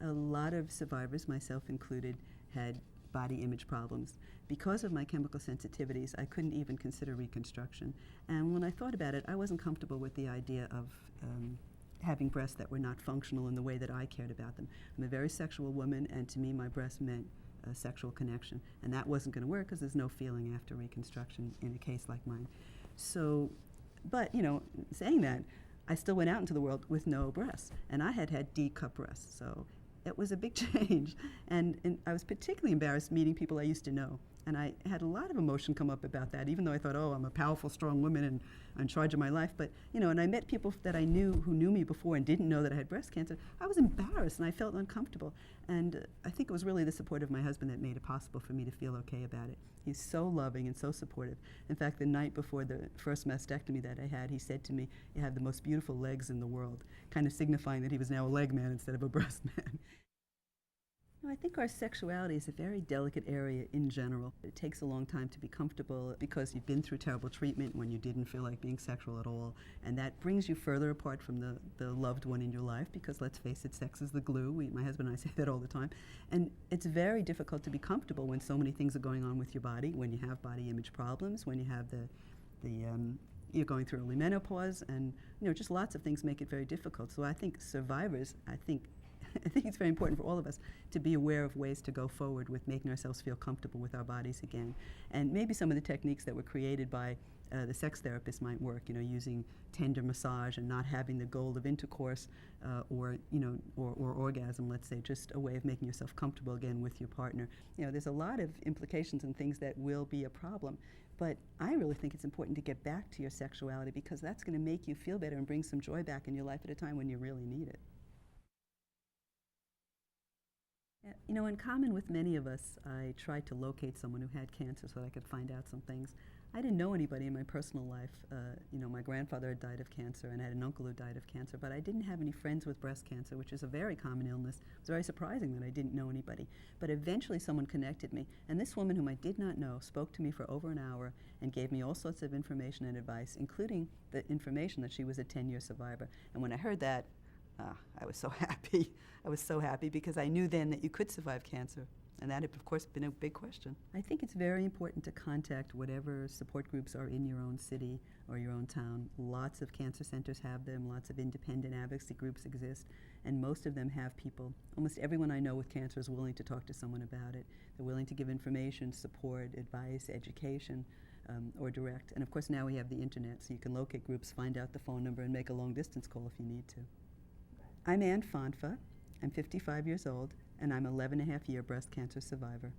A lot of survivors, myself included, had body image problems. Because of my chemical sensitivities, I couldn't even consider reconstruction. And when I thought about it, I wasn't comfortable with the idea of having breasts that were not functional in the way that I cared about them. I'm a very sexual woman, and to me, my breasts meant a sexual connection. And that wasn't going to work because there's no feeling after reconstruction in a case like mine. So, but, you know, saying that, I still went out into the world with no breasts. And I had D-cup breasts, so it was a big change. And I was particularly embarrassed meeting people I used to know. And I had a lot of emotion come up about that, even though I thought, oh, I'm a powerful, strong woman and I'm in charge of my life. But, you know, and I met people that I knew who knew me before and didn't know that I had breast cancer. I was embarrassed and I felt uncomfortable. And I think it was really the support of my husband that made it possible for me to feel okay about it. He's so loving and so supportive. In fact, the night before the first mastectomy that I had, he said to me, "You have the most beautiful legs in the world," kind of signifying that he was now a leg man instead of a breast man. I think our sexuality is a very delicate area in general. It takes a long time to be comfortable because you've been through terrible treatment when you didn't feel like being sexual at all, and that brings you further apart from the loved one in your life because, let's face it, sex is the glue. My husband and I say that all the time. And it's very difficult to be comfortable when so many things are going on with your body, when you have body image problems, when you have you're going through early menopause, and just lots of things make it very difficult. So I think survivors, I think it's very important for all of us to be aware of ways to go forward with making ourselves feel comfortable with our bodies again. And maybe some of the techniques that were created by the sex therapist might work, using tender massage and not having the goal of intercourse or orgasm, let's say, just a way of making yourself comfortable again with your partner. There's a lot of implications and things that will be a problem, but I really think it's important to get back to your sexuality because that's going to make you feel better and bring some joy back in your life at a time when you really need it. In common with many of us, I tried to locate someone who had cancer so that I could find out some things. I didn't know anybody in my personal life. My grandfather had died of cancer, and I had an uncle who died of cancer, but I didn't have any friends with breast cancer, which is a very common illness. It was very surprising that I didn't know anybody. But eventually someone connected me, and this woman whom I did not know spoke to me for over an hour and gave me all sorts of information and advice, including the information that she was a 10-year survivor. And when I heard that, I was so happy. I was so happy because I knew then that you could survive cancer. And that had, of course, been a big question. I think it's very important to contact whatever support groups are in your own city or your own town. Lots of cancer centers have them. Lots of independent advocacy groups exist. And most of them have people. Almost everyone I know with cancer is willing to talk to someone about it. They're willing to give information, support, advice, education, or direct. And of course, now we have the internet, so you can locate groups, find out the phone number, and make a long-distance call if you need to. I'm Ann Fonfa. I'm 55 years old, and I'm an 11-and-a-half-year breast cancer survivor.